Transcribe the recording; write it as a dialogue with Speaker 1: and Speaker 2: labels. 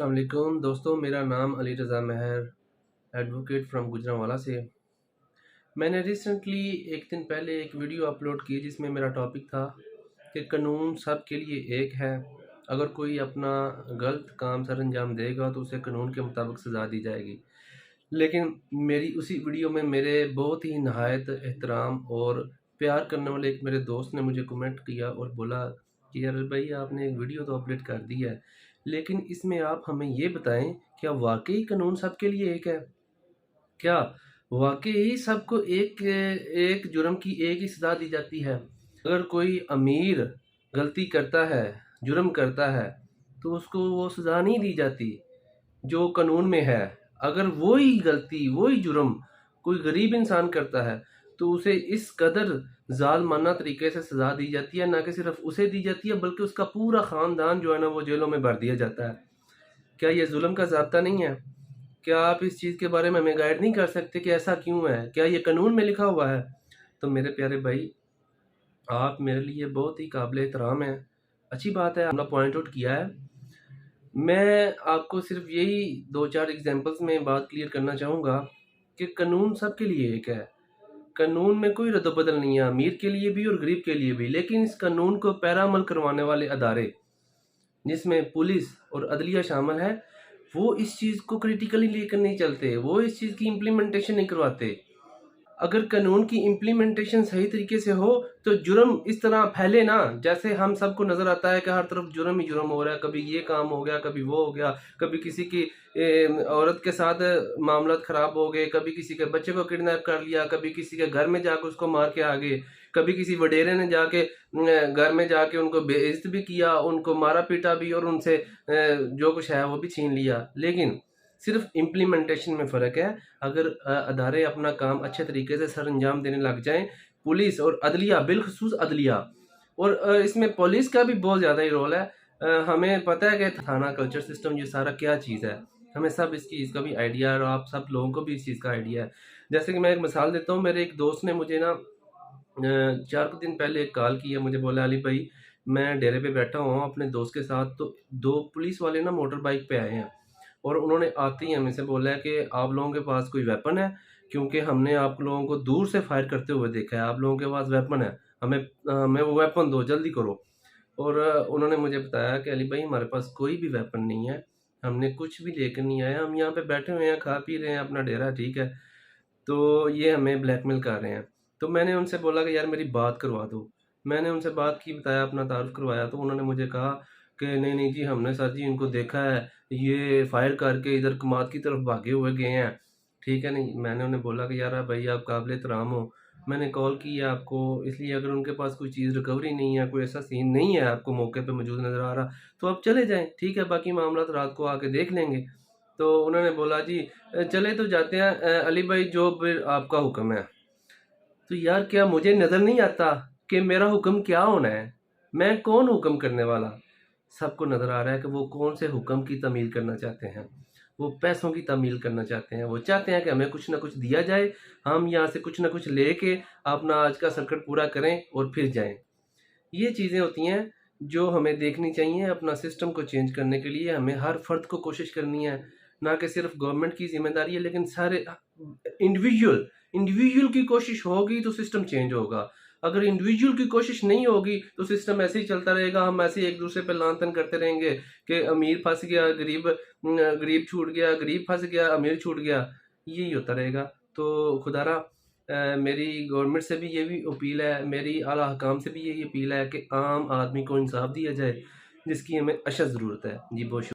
Speaker 1: अस्सलामुअलैकुम दोस्तों, मेरा नाम अली रज़ा महर, एडवोकेट फ्रॉम गुजरांवाला से। मैंने रिसेंटली एक दिन पहले एक वीडियो अपलोड की जिसमें मेरा टॉपिक था कि कानून सब के लिए एक है। अगर कोई अपना गलत काम सर अंजाम देगा तो उसे कानून के मुताबिक सज़ा दी जाएगी। लेकिन मेरी उसी वीडियो में मेरे बहुत ही नहायत एहतराम और प्यार करने वाले एक मेरे दोस्त ने मुझे कमेंट किया और बोला कि यार भाई, आपने एक वीडियो तो अपलोड कर दी है, लेकिन इसमें आप हमें ये बताएं, क्या वाकई कानून सबके लिए एक है? क्या वाकई सबको एक एक जुर्म की एक ही सज़ा दी जाती है? अगर कोई अमीर गलती करता है, जुर्म करता है, तो उसको वो सज़ा नहीं दी जाती जो कानून में है। अगर वही गलती, वही जुर्म कोई गरीब इंसान करता है, तो उसे इस कदर ज़ालिमाना तरीके से सज़ा दी जाती है, ना कि सिर्फ उसे दी जाती है बल्कि उसका पूरा ख़ानदान जो है ना, वो जेलों में भर दिया जाता है। क्या ये जुल्म का ज़ाब्ता नहीं है? क्या आप इस चीज़ के बारे में हमें गाइड नहीं कर सकते कि ऐसा क्यों है? क्या ये कानून में लिखा हुआ है? तो मेरे प्यारे भाई, आप मेरे लिए बहुत ही काबिल एहतराम हैं। अच्छी बात है, आपने पॉइंट आउट किया है। मैं आपको सिर्फ यही 2-4 एग्जांपल्स में बात क्लियर करना चाहूँगा कि कानून सबके लिए एक है। कानून में कोई रद्द-बदल नहीं है, अमीर के लिए भी और गरीब के लिए भी। लेकिन इस कानून को पैराअमल करवाने वाले अदारे, जिसमें पुलिस और अदलिया शामिल है, वो इस चीज़ को क्रिटिकली लेकर नहीं चलते। वो इस चीज़ की इम्प्लीमेंटेशन नहीं करवाते। अगर कानून की इम्प्लीमेंटेशन सही तरीके से हो तो जुर्म इस तरह फैले ना, जैसे हम सबको नज़र आता है कि हर तरफ जुर्म ही जुर्म हो रहा है। कभी ये काम हो गया, कभी वो हो गया, कभी किसी की औरत के साथ मामलात ख़राब हो गए, कभी किसी के बच्चे को किडनैप कर लिया, कभी किसी के घर में जाकर उसको मार के आ गए, कभी किसी वडेरे ने जाके घर में जाके उनको बेइज्जत भी किया, उनको मारा पीटा भी और उनसे जो कुछ है वो भी छीन लिया। लेकिन सिर्फ इम्प्लीमेंटेशन में फ़र्क है। अगर अदारे अपना काम अच्छे तरीके से सर अंजाम देने लग जाएँ, पुलिस और अदलिया, बिलख़ुसूस अदलिया, और इसमें पुलिस का भी बहुत ज़्यादा ही रोल है। हमें पता है कि थाना कल्चर सिस्टम ये सारा क्या चीज़ है। हमें सब इस चीज़ का भी आइडिया है और आप सब लोगों को भी इस चीज़ का आइडिया है। जैसे कि मैं एक मिसाल देता हूँ, मेरे एक दोस्त ने मुझे ना 4 कुछ दिन पहले एक कॉल की है, मुझे बोला, अली भाई, मैं डेरे पे बैठा हुआ हूँ अपने दोस्त के साथ, तो 2 पुलिस वाले ना मोटर बाइक पे आए हैं और उन्होंने आते ही हमें से बोला है कि आप लोगों के पास कोई वेपन है? क्योंकि हमने आप लोगों को दूर से फायर करते हुए देखा है, आप लोगों के पास वेपन है, हमें हमें वो वेपन दो, जल्दी करो। और उन्होंने मुझे बताया कि अली भाई, हमारे पास कोई भी वेपन नहीं है, हमने कुछ भी लेकर नहीं आए, हम यहाँ पे बैठे हुए हैं, खा पी रहे हैं, अपना डेरा है, ठीक है। तो ये हमें ब्लैकमेल कर रहे हैं। तो मैंने उनसे बोला कि यार मेरी बात करवा दो। मैंने उनसे बात की, बताया, अपना तारुफ़ करवाया, तो उन्होंने मुझे कहा कि नहीं, नहीं जी, हमने सर जी इनको देखा है, ये फायर करके इधर कमाद की तरफ भागे हुए गए हैं। ठीक है नहीं, मैंने उन्हें बोला कि यार भाई, आप काबिल एहतराम हो। मैंने कॉल की है आपको इसलिए, अगर उनके पास कोई चीज़ रिकवरी नहीं है, कोई ऐसा सीन नहीं है आपको मौके पे मौजूद नज़र आ रहा, तो आप चले जाएँ, ठीक है, बाकी मामला तो रात को आके देख लेंगे। तो उन्होंने बोला जी चले तो जाते हैं, अली भाई, जो फिर आपका हुक्म है। तो यार, क्या मुझे नज़र नहीं आता कि मेरा हुक्म क्या होना है? मैं कौन हुक्म करने वाला? सबको नज़र आ रहा है कि वो कौन से हुक्म की तामील करना चाहते हैं। वो पैसों की तामील करना चाहते हैं। वो चाहते हैं कि हमें कुछ ना कुछ दिया जाए, हम यहाँ से कुछ ना कुछ लेके अपना आज का सर्किट पूरा करें और फिर जाएँ। ये चीज़ें होती हैं जो हमें देखनी चाहिए। अपना सिस्टम को चेंज करने के लिए हमें हर फ़र्द को कोशिश करनी है, ना कि सिर्फ गवर्नमेंट की ज़िम्मेदारी है, लेकिन सारे इंडिविजुअल इंडिविजुअल की कोशिश होगी तो सिस्टम चेंज होगा। अगर इंडिविजुअल की कोशिश नहीं होगी तो सिस्टम ऐसे ही चलता रहेगा। हम ऐसे ही एक दूसरे पे लान-तान करते रहेंगे कि अमीर फँस गया, गरीब छूट गया, गरीब फँस गया, अमीर छूट गया। यही होता रहेगा। तो खुदारा मेरी गवर्नमेंट से भी ये भी अपील है, मेरी आला हकाम से भी यही अपील है कि आम आदमी को इंसाफ दिया जाए, जिसकी हमें अशद ज़रूरत है। जी, बहुत शु